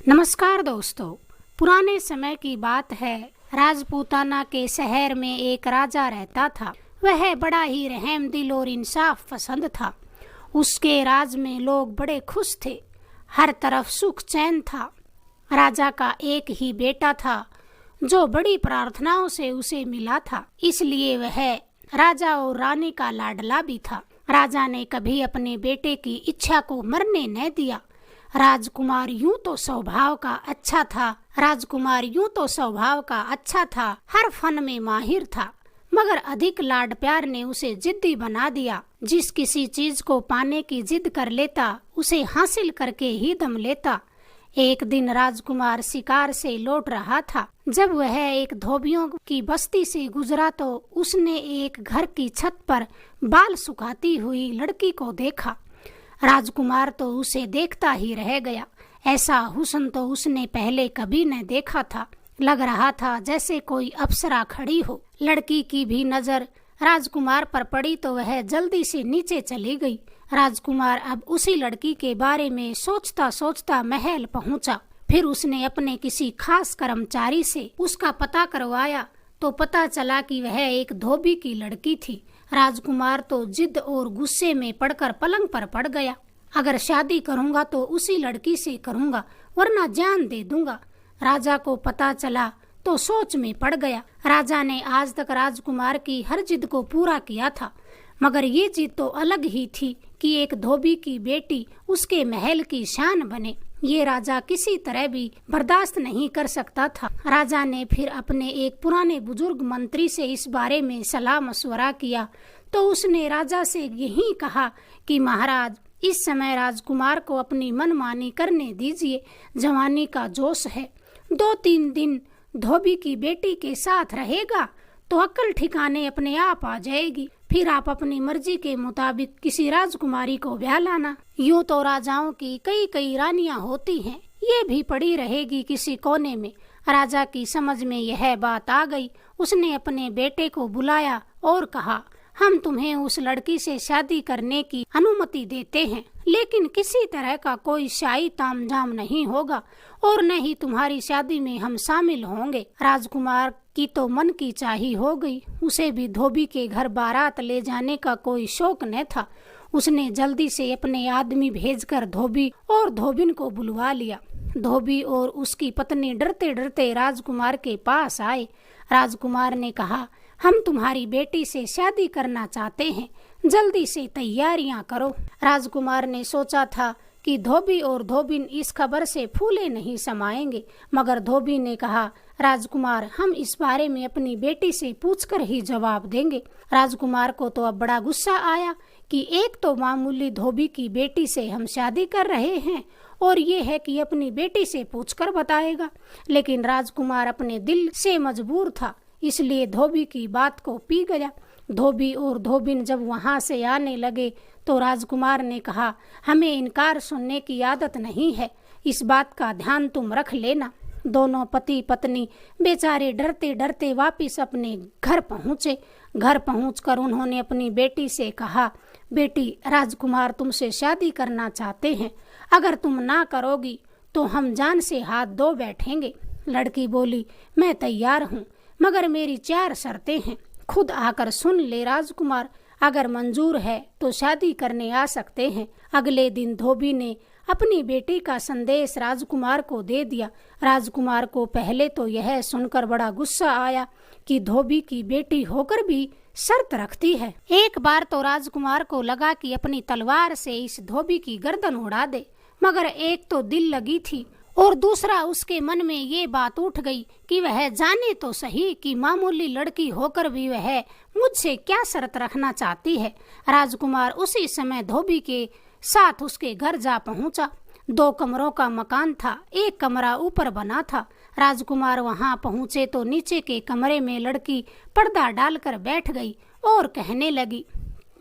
नमस्कार दोस्तों, पुराने समय की बात है। राजपूताना के शहर में एक राजा रहता था। वह बड़ा ही रहमदिल और इंसाफ पसंद था। उसके राज में लोग बड़े खुश थे। हर तरफ सुख चैन था। राजा का एक ही बेटा था जो बड़ी प्रार्थनाओं से उसे मिला था, इसलिए वह राजा और रानी का लाडला भी था। राजा ने कभी अपने बेटे की इच्छा को मरने न दिया। राजकुमार यूं तो स्वभाव का अच्छा था, हर फन में माहिर था, मगर अधिक लाड प्यार ने उसे जिद्दी बना दिया। जिस किसी चीज को पाने की जिद कर लेता, उसे हासिल करके ही दम लेता। एक दिन राजकुमार शिकार से लौट रहा था। जब वह एक धोबियों की बस्ती से गुजरा तो उसने एक घर की छत पर बाल सुखाती हुई लड़की को देखा। राजकुमार तो उसे देखता ही रह गया। ऐसा हुस्न तो उसने पहले कभी न देखा था। लग रहा था जैसे कोई अप्सरा खड़ी हो। लड़की की भी नजर राजकुमार पर पड़ी तो वह जल्दी से नीचे चली गई। राजकुमार अब उसी लड़की के बारे में सोचता सोचता महल पहुंचा। फिर उसने अपने किसी खास कर्मचारी से उसका पता करवाया तो पता चला कि वह एक धोबी की लड़की थी। राजकुमार तो जिद और गुस्से में पड़कर पलंग पर पड़ गया। अगर शादी करूंगा तो उसी लड़की से करूंगा, वरना जान दे दूंगा। राजा को पता चला तो सोच में पड़ गया। राजा ने आज तक राजकुमार की हर जिद को पूरा किया था, मगर ये जिद तो अलग ही थी कि एक धोबी की बेटी उसके महल की शान बने। ये राजा किसी तरह भी बर्दाश्त नहीं कर सकता था। राजा ने फिर अपने एक पुराने बुजुर्ग मंत्री से इस बारे में सलाह मशवरा किया तो उसने राजा से यही कहा कि महाराज, इस समय राजकुमार को अपनी मनमानी करने दीजिए। जवानी का जोश है। 2-3 दिन धोबी की बेटी के साथ रहेगा तो अक्ल ठिकाने अपने आप आ जाएगी। फिर आप अपनी मर्जी के मुताबिक किसी राजकुमारी को ब्याह लाना। यूं तो राजाओं की कई रानियां होती हैं, ये भी पड़ी रहेगी किसी कोने में। राजा की समझ में यह बात आ गई। उसने अपने बेटे को बुलाया और कहा, हम तुम्हें उस लड़की से शादी करने की अनुमति देते हैं, लेकिन किसी तरह का कोई शाही तामझाम नहीं होगा और न ही तुम्हारी शादी में हम शामिल होंगे। राजकुमार की तो मन की चाही हो गई। उसे भी धोबी के घर बारात ले जाने का कोई शौक न था। उसने जल्दी से अपने आदमी भेजकर धोबी और धोबिन को बुलवा लिया। धोबी और उसकी पत्नी डरते डरते राजकुमार के पास आए। राजकुमार ने कहा, हम तुम्हारी बेटी से शादी करना चाहते हैं, जल्दी से तैयारियां करो। राजकुमार ने सोचा था कि धोबी और धोबिन इस खबर से फूले नहीं समाएंगे, मगर धोबी ने कहा, राजकुमार, हम इस बारे में अपनी बेटी से पूछकर ही जवाब देंगे। राजकुमार को तो अब बड़ा गुस्सा आया कि एक तो मामूली धोबी की बेटी से हम शादी कर रहे हैं और ये है कि अपनी बेटी से पूछकर बताएगा। लेकिन राजकुमार अपने दिल से मजबूर था, इसलिए धोबी की बात को पी गया। धोबी और धोबिन जब वहां से आने लगे तो राजकुमार ने कहा, हमें इनकार सुनने की आदत नहीं है, इस बात का ध्यान तुम रख लेना। दोनों पति पत्नी बेचारे डरते डरते वापिस अपने घर पहुँचे। घर पहुंचकर उन्होंने अपनी बेटी से कहा, बेटी, राजकुमार तुमसे शादी करना चाहते हैं, अगर तुम ना करोगी तो हम जान से हाथ धो बैठेंगे। लड़की बोली, मैं तैयार हूँ, मगर मेरी 4 शर्तें हैं, खुद आकर सुन ले राजकुमार। अगर मंजूर है तो शादी करने आ सकते हैं। अगले दिन धोबी ने अपनी बेटी का संदेश राजकुमार को दे दिया। राजकुमार को पहले तो यह सुनकर बड़ा गुस्सा आया कि धोबी की बेटी होकर भी शर्त रखती है। एक बार तो राजकुमार को लगा कि अपनी तलवार से इस धोबी की गर्दन उड़ा दे, मगर एक तो दिल लगी थी और दूसरा उसके मन में ये बात उठ गई कि वह जाने तो सही कि मामूली लड़की होकर भी वह मुझसे क्या शर्त रखना चाहती है। राजकुमार उसी समय धोबी के साथ उसके घर जा पहुंचा। 2 कमरों का मकान था, एक कमरा ऊपर बना था। राजकुमार वहां पहुंचे तो नीचे के कमरे में लड़की पर्दा डालकर बैठ गई और कहने लगी,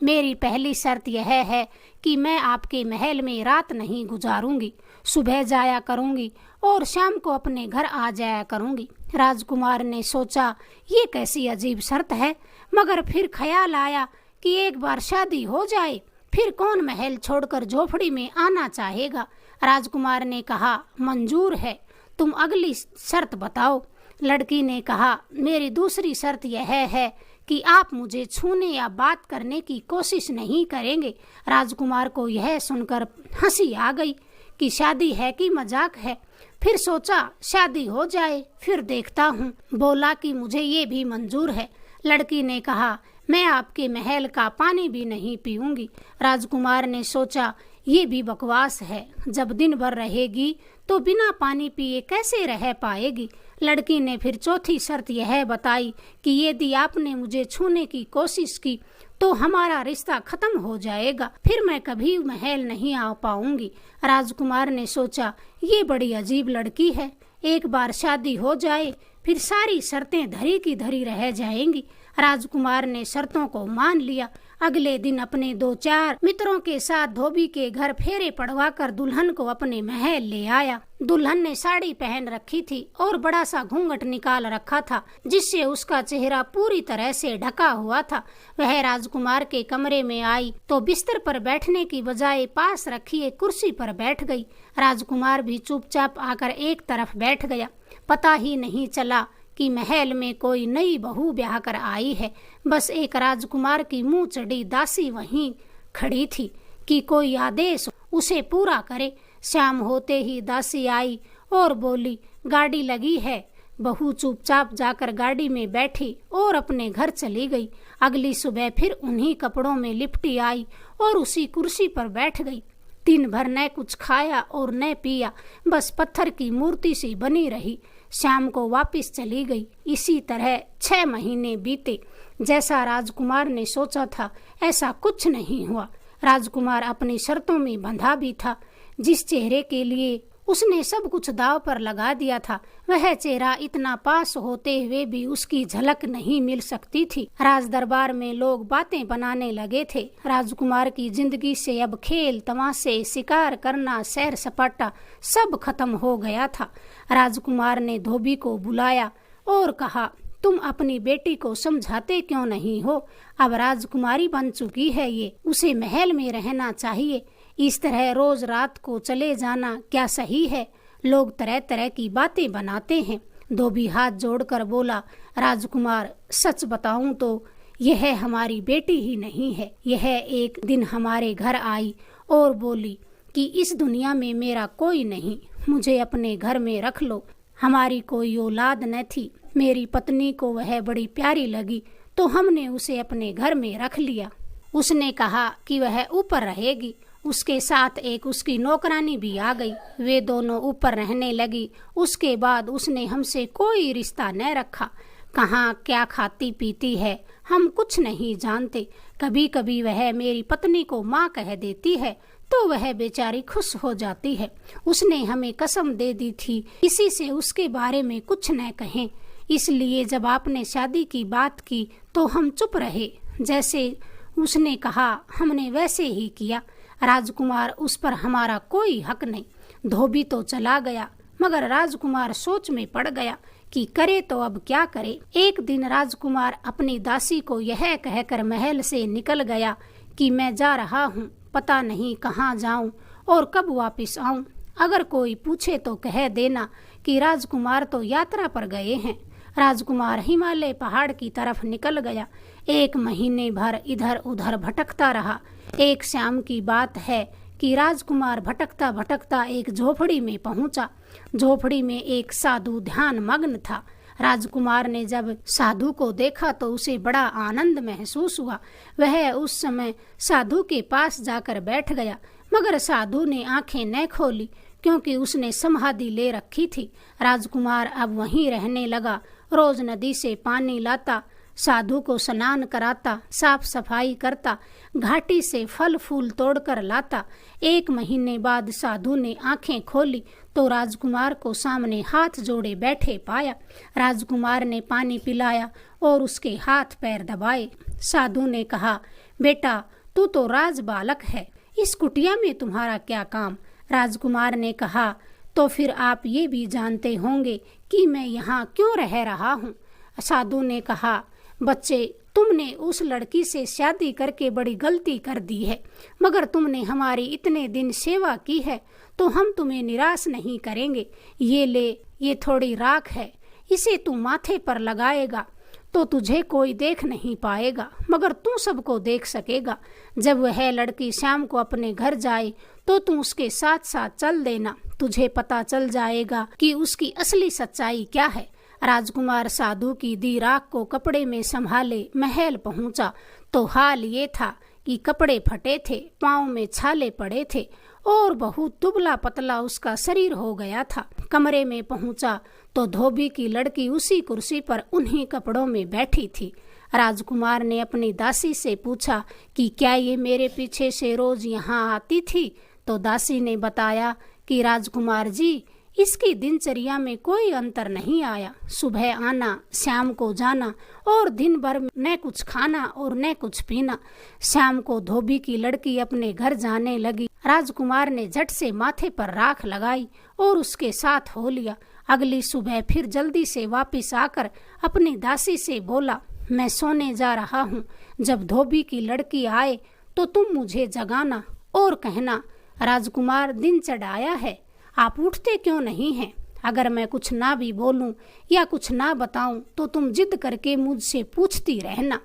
मेरी पहली शर्त यह है कि मैं आपके महल में रात नहीं गुजारूंगी, सुबह जाया करूंगी और शाम को अपने घर आ जाया करूंगी। राजकुमार ने सोचा, ये कैसी अजीब शर्त है, मगर फिर ख्याल आया कि एक बार शादी हो जाए फिर कौन महल छोड़कर झोपड़ी में आना चाहेगा। राजकुमार ने कहा, मंजूर है, तुम अगली शर्त बताओ। लड़की ने कहा, मेरी दूसरी शर्त यह है कि आप मुझे छूने या बात करने की कोशिश नहीं करेंगे। राजकुमार को यह सुनकर हंसी आ गई कि शादी है कि मजाक है। फिर सोचा शादी हो जाए फिर देखता हूँ। बोला कि मुझे ये भी मंजूर है। लड़की ने कहा, मैं आपके महल का पानी भी नहीं पीऊंगी। राजकुमार ने सोचा ये भी बकवास है, जब दिन भर रहेगी तो बिना पानी पिए कैसे रह पाएगी। लड़की ने फिर चौथी शर्त यह बताई कि यदि आपने मुझे छूने की कोशिश की तो हमारा रिश्ता खत्म हो जाएगा, फिर मैं कभी महल नहीं आ पाऊंगी। राजकुमार ने सोचा ये बड़ी अजीब लड़की है, एक बार शादी हो जाए फिर सारी शर्तें धरी की धरी रह जाएंगी। राजकुमार ने शर्तों को मान लिया। अगले दिन अपने 2-4 मित्रों के साथ धोबी के घर फेरे पड़वाकर दुल्हन को अपने महल ले आया। दुल्हन ने साड़ी पहन रखी थी और बड़ा सा घूंघट निकाल रखा था, जिससे उसका चेहरा पूरी तरह से ढका हुआ था। वह राजकुमार के कमरे में आई तो बिस्तर पर बैठने की बजाय पास रखी एक कुर्सी पर बैठ गई। राजकुमार भी चुपचाप आकर एक तरफ बैठ गया। पता ही नहीं चला कि महल में कोई नई बहू ब्याह कर आई है। बस एक राजकुमार की मुंह चढ़ी दासी वहीं खड़ी थी कि कोई आदेश उसे पूरा करे। शाम होते ही दासी आई और बोली, गाड़ी लगी है। बहू चुपचाप जाकर गाड़ी में बैठी और अपने घर चली गई। अगली सुबह फिर उन्हीं कपड़ों में लिपटी आई और उसी कुर्सी पर बैठ गई। दिन भर न कुछ खाया और न पिया, बस पत्थर की मूर्ति सी बनी रही। शाम को वापस चली गई। इसी तरह 6 महीने बीते। जैसा राजकुमार ने सोचा था ऐसा कुछ नहीं हुआ। राजकुमार अपनी शर्तों में बंधा भी था। जिस चेहरे के लिए उसने सब कुछ दांव पर लगा दिया था, वह चेहरा इतना पास होते हुए भी उसकी झलक नहीं मिल सकती थी। राज दरबार में लोग बातें बनाने लगे थे। राजकुमार की जिंदगी से अब खेल तमाशे, शिकार करना, सैर सपाटा सब खत्म हो गया था। राजकुमार ने धोबी को बुलाया और कहा, तुम अपनी बेटी को समझाते क्यों नहीं हो? अब राजकुमारी बन चुकी है ये, उसे महल में रहना चाहिए। इस तरह रोज रात को चले जाना क्या सही है? लोग तरह तरह की बातें बनाते हैं। धोबी हाथ जोड़कर बोला, राजकुमार सच बताऊं तो यह हमारी बेटी ही नहीं है। यह एक दिन हमारे घर आई और बोली कि इस दुनिया में मेरा कोई नहीं, मुझे अपने घर में रख लो। हमारी कोई औलाद न थी। मेरी पत्नी को वह बड़ी प्यारी लगी तो हमने उसे अपने घर में रख लिया। उसने कहा कि वह ऊपर रहेगी। उसके साथ एक उसकी नौकरानी भी आ गई। वे दोनों ऊपर रहने लगी। उसके बाद उसने हमसे कोई रिश्ता न रखा। कहाँ क्या खाती पीती है हम कुछ नहीं जानते। कभी कभी वह मेरी पत्नी को माँ कह देती है तो वह बेचारी खुश हो जाती है। उसने हमें कसम दे दी थी किसी से उसके बारे में कुछ न कहें। इसलिए जब आपने शादी की बात की तो हम चुप रहे। जैसे उसने कहा हमने वैसे ही किया। राजकुमार उस पर हमारा कोई हक नहीं। धोबी तो चला गया, मगर राजकुमार सोच में पड़ गया कि करे तो अब क्या करे। एक दिन राजकुमार अपनी दासी को यह कहकर महल से निकल गया कि मैं जा रहा हूँ, पता नहीं कहाँ जाऊँ और कब वापस आऊँ। अगर कोई पूछे तो कह देना कि राजकुमार तो यात्रा पर गए हैं। राजकुमार हिमालय पहाड़ की तरफ निकल गया। 1 महीने भर इधर उधर भटकता रहा। एक शाम की बात है कि राजकुमार भटकता भटकता एक झोपड़ी में पहुंचा। झोपड़ी में एक साधु ध्यान मग्न था। राजकुमार ने जब साधु को देखा तो उसे बड़ा आनंद महसूस हुआ। वह उस समय साधु के पास जाकर बैठ गया, मगर साधु ने आंखें न खोली क्योंकि उसने समाधि ले रखी थी। राजकुमार अब वहीं रहने लगा। रोज नदी से पानी लाता, साधु को स्नान कराता, साफ सफाई करता, घाटी से फल फूल तोड़कर लाता। 1 महीने बाद साधु ने आंखें खोली तो राजकुमार को सामने हाथ जोड़े बैठे पाया। राजकुमार ने पानी पिलाया और उसके हाथ पैर दबाए। साधु ने कहा, बेटा तू तो राज बालक है, इस कुटिया में तुम्हारा क्या काम? राजकुमार ने कहा, तो फिर आप ये भी जानते होंगे कि मैं यहाँ क्यों रह रहा हूँ। साधु ने कहा, बच्चे तुमने उस लड़की से शादी करके बड़ी गलती कर दी है, मगर तुमने हमारी इतने दिन सेवा की है तो हम तुम्हें निराश नहीं करेंगे। ये ले, ये थोड़ी राख है, इसे तू माथे पर लगाएगा तो तुझे कोई देख नहीं पाएगा, मगर तू सबको देख सकेगा। जब वह लड़की श्याम को अपने घर जाए तो तू उसके साथ साथ चल देना, तुझे पता चल जाएगा कि उसकी असली सच्चाई क्या है। राजकुमार साधु की दी राख को कपड़े में संभाले महल पहुंचा तो हाल ये था कि कपड़े फटे थे, पाँव में छाले पड़े थे और बहुत दुबला पतला उसका शरीर हो गया था। कमरे में पहुंचा तो धोबी की लड़की उसी कुर्सी पर उन्हीं कपड़ों में बैठी थी। राजकुमार ने अपनी दासी से पूछा कि क्या ये मेरे पीछे से रोज यहाँ आती थी? तो दासी ने बताया कि राजकुमार जी, इसकी दिनचर्या में कोई अंतर नहीं आया। सुबह आना, शाम को जाना और दिन भर न कुछ खाना और न कुछ पीना। शाम को धोबी की लड़की अपने घर जाने लगी। राजकुमार ने झट से माथे पर राख लगाई और उसके साथ हो लिया। अगली सुबह फिर जल्दी से वापस आकर अपनी दासी से बोला, मैं सोने जा रहा हूँ। जब धोबी की लड़की आए तो तुम मुझे जगाना और कहना, राजकुमार दिन चढ़ाया है, आप उठते क्यों नहीं हैं? अगर मैं कुछ ना भी बोलूं या कुछ ना बताऊं तो तुम जिद करके मुझसे पूछती रहना।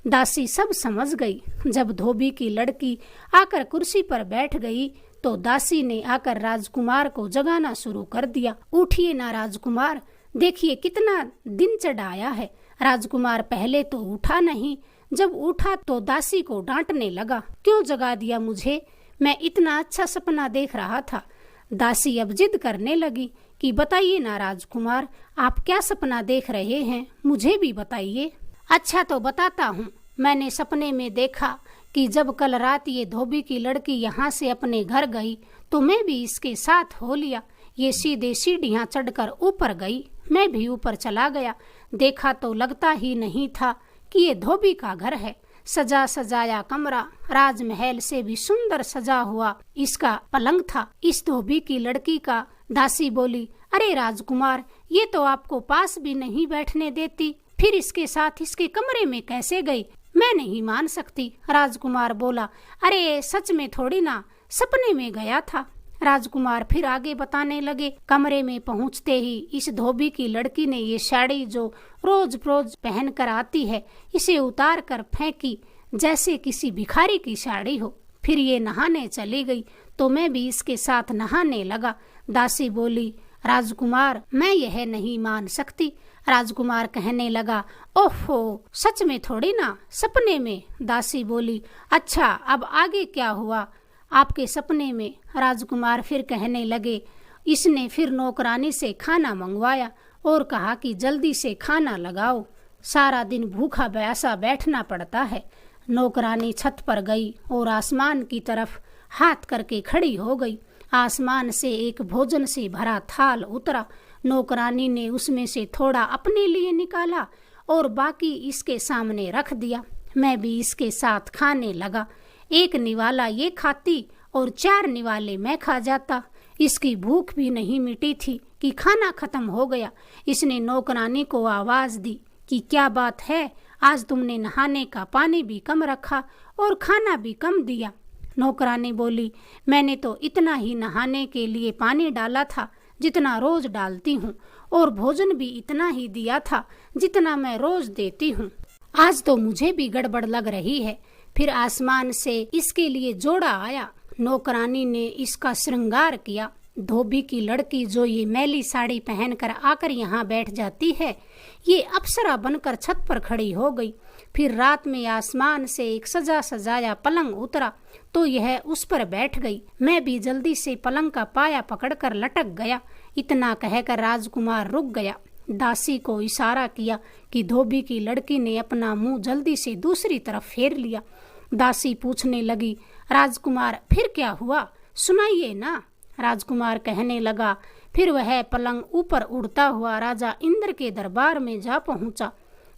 दासी सब समझ गई। जब धोबी की लड़की आकर कुर्सी पर बैठ गई तो दासी ने आकर राजकुमार को जगाना शुरू कर दिया। उठिए ना राजकुमार, देखिए कितना दिन चढ़ाया है। राजकुमार पहले तो उठा नहीं, जब उठा तो दासी को डांटने लगा, क्यों जगा दिया मुझे, मैं इतना अच्छा सपना देख रहा था। दासी अब जिद करने लगी कि बताइए ना राजकुमार, आप क्या सपना देख रहे हैं, मुझे भी बताइए। अच्छा तो बताता हूँ। मैंने सपने में देखा कि जब कल रात ये धोबी की लड़की यहाँ से अपने घर गई तो मैं भी इसके साथ हो लिया। ये सीधे सीढ़ियाँ चढ़कर ऊपर गई, मैं भी ऊपर चला गया। देखा तो लगता ही नहीं था कि ये धोबी का घर है। सजा सजाया कमरा, राजमहल से भी सुंदर सजा हुआ इसका पलंग था। इस धोबी की लड़की का दासी बोली, अरे राजकुमार, ये तो आपको पास भी नहीं बैठने देती, फिर इसके साथ इसके कमरे में कैसे गई? मैं नहीं मान सकती। राजकुमार बोला, अरे सच में थोड़ी ना, सपने में गया था। राजकुमार फिर आगे बताने लगे। कमरे में पहुंचते ही इस धोबी की लड़की ने ये साड़ी जो रोज रोज पहन कर आती है, इसे उतार कर फेंकी जैसे किसी भिखारी की साड़ी हो। फिर ये नहाने चली गई तो मैं भी इसके साथ नहाने लगा। दासी बोली, राजकुमार, मैं यह नहीं मान सकती। राजकुमार कहने लगा, ओहो, सच में थोड़ी ना, सपने में। दासी बोली, अच्छा अब आगे क्या हुआ आपके सपने में? राजकुमार फिर कहने लगे, इसने फिर नौकरानी से खाना मंगवाया और कहा कि जल्दी से खाना लगाओ, सारा दिन भूखा प्यासा बैठना पड़ता है। नौकरानी छत पर गई और आसमान की तरफ हाथ करके खड़ी हो गई। आसमान से एक भोजन से भरा थाल उतरा। नौकरानी ने उसमें से थोड़ा अपने लिए निकाला और बाकी इसके सामने रख दिया। मैं भी इसके साथ खाने लगा। एक निवाला ये खाती और 4 निवाले मैं खा जाता। इसकी भूख भी नहीं मिटी थी कि खाना खत्म हो गया। इसने नौकरानी को आवाज दी कि क्या बात है, आज तुमने नहाने का पानी भी कम रखा और खाना भी कम दिया। नौकरानी बोली, मैंने तो इतना ही नहाने के लिए पानी डाला था जितना रोज डालती हूँ, और भोजन भी इतना ही दिया था जितना मैं रोज देती हूँ। आज तो मुझे भी गड़बड़ लग रही है। फिर आसमान से इसके लिए जोड़ा आया। नौकरानी ने इसका श्रृंगार किया। धोबी की लड़की जो ये मैली साड़ी पहनकर आकर यहाँ बैठ जाती है, ये अप्सरा बनकर छत पर खड़ी हो गई। फिर रात में आसमान से एक सजा सजाया पलंग उतरा तो यह उस पर बैठ गई। मैं भी जल्दी से पलंग का पाया पकड़कर लटक गया। इतना कहकर राजकुमार रुक गया। दासी को इशारा किया कि धोबी की लड़की ने अपना मुंह जल्दी से दूसरी तरफ फेर लिया। दासी पूछने लगी, राजकुमार फिर क्या हुआ, सुनाइए ना। राजकुमार कहने लगा, फिर वह पलंग ऊपर उड़ता हुआ राजा इंद्र के दरबार में जा पहुंचा।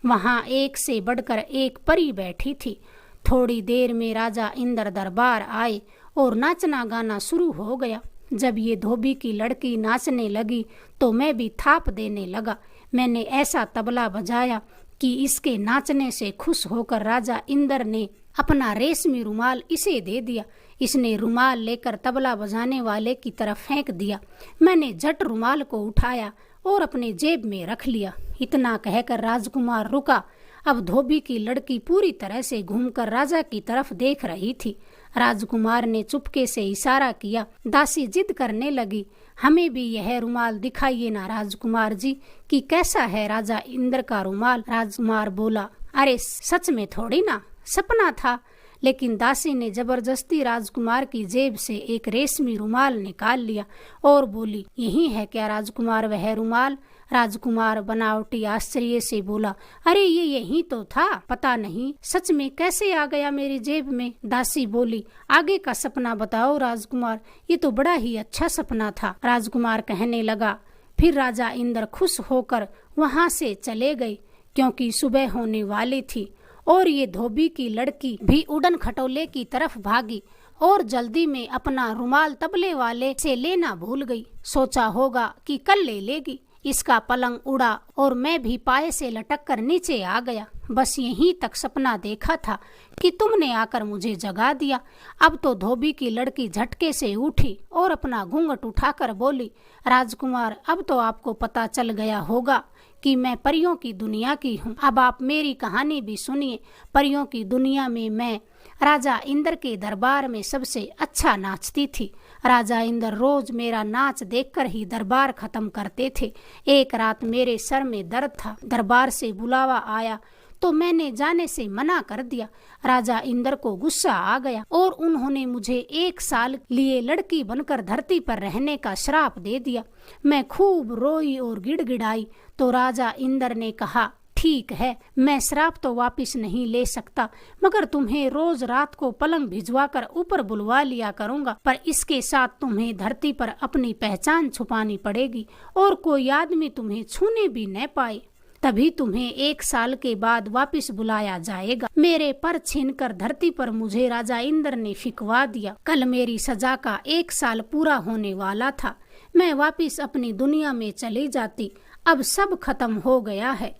वहां एक से बढ़कर एक परी बैठी थी। थोड़ी देर में राजा इंद्र दरबार आए और नाचना गाना शुरू हो गया। जब ये धोबी की लड़की नाचने लगी तो मैं भी थाप देने लगा। मैंने ऐसा तबला बजाया कि इसके नाचने से खुश होकर राजा इंद्र ने अपना रेशमी रुमाल इसे दे दिया। इसने रुमाल लेकर तबला बजाने वाले की तरफ फेंक दिया। मैंने झट रुमाल को उठाया और अपने जेब में रख लिया। इतना कहकर राजकुमार रुका। अब धोबी की लड़की पूरी तरह से घूमकर राजा की तरफ देख रही थी। राजकुमार ने चुपके से इशारा किया। दासी जिद करने लगी, हमें भी यह रुमाल दिखाइए ना राजकुमार जी, कि कैसा है राजा इंद्र का रुमाल। राजकुमार बोला, अरे सच में थोड़ी ना, सपना था। लेकिन दासी ने जबरदस्ती राजकुमार की जेब से एक रेशमी रुमाल निकाल लिया और बोली, यही है क्या राजकुमार वह रुमाल? राजकुमार बनावटी आश्चर्य से बोला, अरे ये यही तो था, पता नहीं सच में कैसे आ गया मेरी जेब में। दासी बोली, आगे का सपना बताओ राजकुमार, ये तो बड़ा ही अच्छा सपना था। राजकुमार कहने लगा, फिर राजा इंद्र खुश होकर वहाँ से चले गए, क्योंकि सुबह होने वाली थी और ये धोबी की लड़की भी उड़न खटोले की तरफ भागी और जल्दी में अपना रुमाल तबले वाले से लेना भूल गई। सोचा होगा कि कल ले लेगी। इसका पलंग उड़ा और मैं भी पाए से लटक कर नीचे आ गया। बस यहीं तक सपना देखा था कि तुमने आकर मुझे जगा दिया। अब तो धोबी की लड़की झटके से उठी और अपना घूंघट उठाकर बोली, राजकुमार अब तो आपको पता चल गया होगा कि मैं परियों की दुनिया की हूँ। अब आप मेरी कहानी भी सुनिए। परियों की दुनिया में मैं राजा इंद्र के दरबार में सबसे अच्छा नाचती थी। राजा इंद्र रोज मेरा नाच देखकर ही दरबार खत्म करते थे। एक रात मेरे सर में दर्द था। दरबार से बुलावा आया तो मैंने जाने से मना कर दिया। राजा इंद्र को गुस्सा आ गया और उन्होंने मुझे 1 साल लिए लड़की बनकर धरती पर रहने का श्राप दे दिया। मैं खूब रोई और गिड़गिड़ाई तो राजा इंद्र ने कहा, ठीक है, मैं श्राप तो वापस नहीं ले सकता, मगर तुम्हें रोज रात को पलंग भिजवा कर ऊपर बुलवा लिया करूंगा, पर इसके साथ तुम्हें धरती पर अपनी पहचान छुपानी पड़ेगी और कोई आदमी तुम्हें छूने भी न पाए। तभी तुम्हें 1 साल के बाद वापस बुलाया जाएगा। मेरे पर छीनकर धरती पर मुझे राजा इंद्र ने फिकवा दिया। कल मेरी सजा का 1 साल पूरा होने वाला था। मैं वापस अपनी दुनिया में चली जाती। अब सब खत्म हो गया है।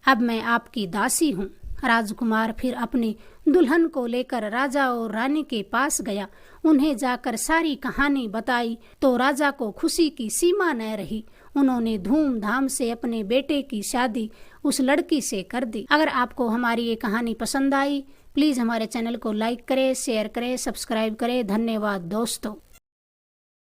अब मैं आपकी दासी हूँ। राजकुमार फिर अपनी दुल्हन को लेकर राजा और रानी के पास गया। उन्हें जाकर सारी कहानी बताई तो राजा को खुशी की सीमा न रही। उन्होंने धूमधाम से अपने बेटे की शादी उस लड़की से कर दी। अगर आपको हमारी ये कहानी पसंद आई, प्लीज हमारे चैनल को लाइक करें, शेयर करें, सब्सक्राइब करें। धन्यवाद दोस्तों।